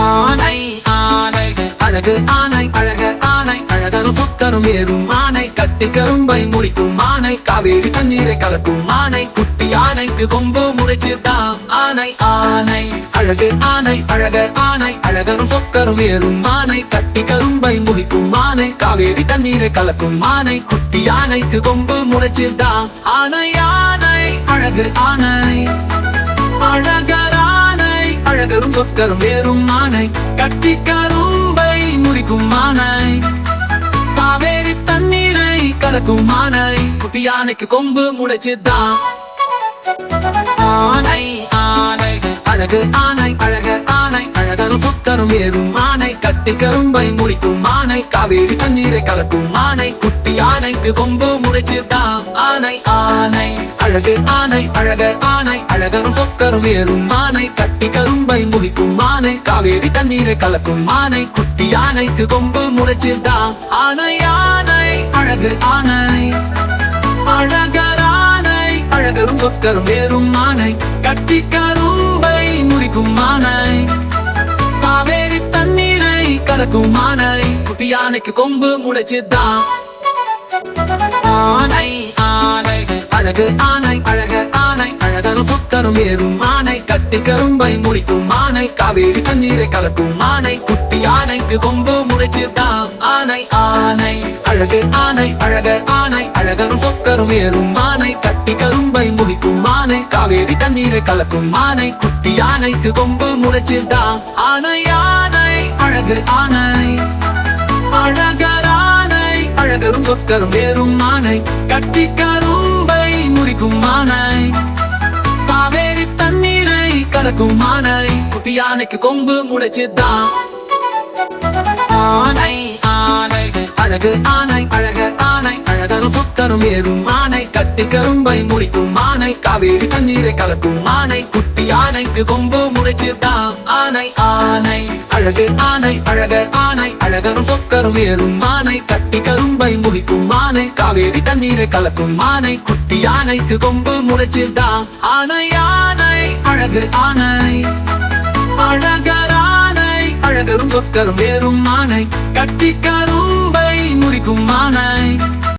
ஆனை ஆனை அழகு ஆனை அழகர் ஆனை அழகரும் சுத்தரும் ஏறும் ஆனை கட்டி கரும்பை முடிக்கும் ஆனை காவேரி தண்ணீரை கலக்கும் ஆனை குட்டி ஆனைக்கு கொம்பு முடிச்சுதான் ஆனை ஆனை அழகு ஆனை அழகர் ஆனை அழகரும் சொக்கரும் ஏறும் ஆனை கட்டி கரும்பை முடிக்கும் ஆனை காவேரி தண்ணீரை கலக்கும் ஆனை குட்டி ஆனைக்கு கொம்பு முளைச்சுதான் ஆனை ஆனை அழகு ஆனை அழகர் ஆனை அழகரும் சொக்கரும் ஏறும் ஆனை கட்டி கரும்பை முறிக்கும் ஆனை காவேரி தண்ணீரை கலக்கும் ஆனை குட்டி ஆனைக்கு கொம்பு முளைச்சுதான் ஆனை ஆனை அழகு ஆனை அழகர் ஆனை அழகரும் சொக்கரும் ஏறும் ஆனை கட்டி கரும்பை முறிக்கும் ஆனை காவேரி தண்ணீரை கலக்கும் ஆனை குட்டி ஆனைக்கு கொம்பு முளைச்சுதான் ஆனை ஆனை அழகு ஆனை அழகர் ஆனை அழகரும் சொக்கரும் ஏறும் ஆனை கட்டி கரும்பை முறிக்கும் ஆனை காவேரி தண்ணீரை கலக்கும் ஆனை குட்டி ஆனைக்கு கொம்பு முளைச்சுதான் ஆனை ஆனை அழகு ஆனை அழகர் ஆனை அழகரும் சொக்கரும் ஏறும் ஆனை கட்டி கரும்பை முறிக்கும் ஆனை காவேரி தண்ணீரை கலக்கும் ஆனை குட்டி ஆனைக்கு கொம்பு முளைச்சுதான் ஆனை ஆனை அழகு ஆனை அழகர் ஆனை அழகரும் சொக்கரும் ஏறும் ஆனை கட்டி கரும்பை முறிக்கும் ஆனை காவேரி தண்ணீரை கலக்கும் ஆனை குட்டி ஆனைக்கு கொம்பு முளைச்சுதான் ஆனை ஆனை அழகு ஆனை அழகர் ஆனை அழகரும் சொக்கரும் ஏறும் ஆனை கட்டி கரும்பை முறிக்கும் ஆனை காவேரி தண்ணீரை கலக்கும் ஆனை குட்டி ஆனைக்கு கொம்பு முளைச்சுதான் ஆனை ஆனை அழகு ஆனை அழகர் ஆனை அழகரும் சொக்கரும் ஏறும் ஆனை கட்டி கரும்பை முறிக்கும் ஆனை காவேரி தண்ணீரை கலக்கும் ஆனை குட்டி ஆனைக்கு கொம்பு முளைச்சுதான் ஆனை ஆனை அழகு ஆனை அழகர் ஆனை அழகரும் சொக்கரும் ஏறும் ஆனை கட்டி கரும்பை முறிக்கும் ஆனை காவேரி தண்ணீரை கலக்கும் ஆனை குட்டி ஆனைக்கு கொம்பு முளைச்சுதான் ஆனை ஆனை அழகு ஆனை அழகர் ஆனை அழகரும் சொக்கரும் ஏறும் ஆனை கட்டி கரும்பை முறிக்கும் ஆனை காவேரி தண்ணீரை கலக்கும் ஆனை குட்டி ஆனைக்கு கொம்பு முளைச்சுதான் ஆனை ஆனை அழகு ஆனை அழகர் ஆனை அழகரும் சொக்கரும் ஏறும் ஆனை கட்டி கரும்பை முறிக்கும் ஆனை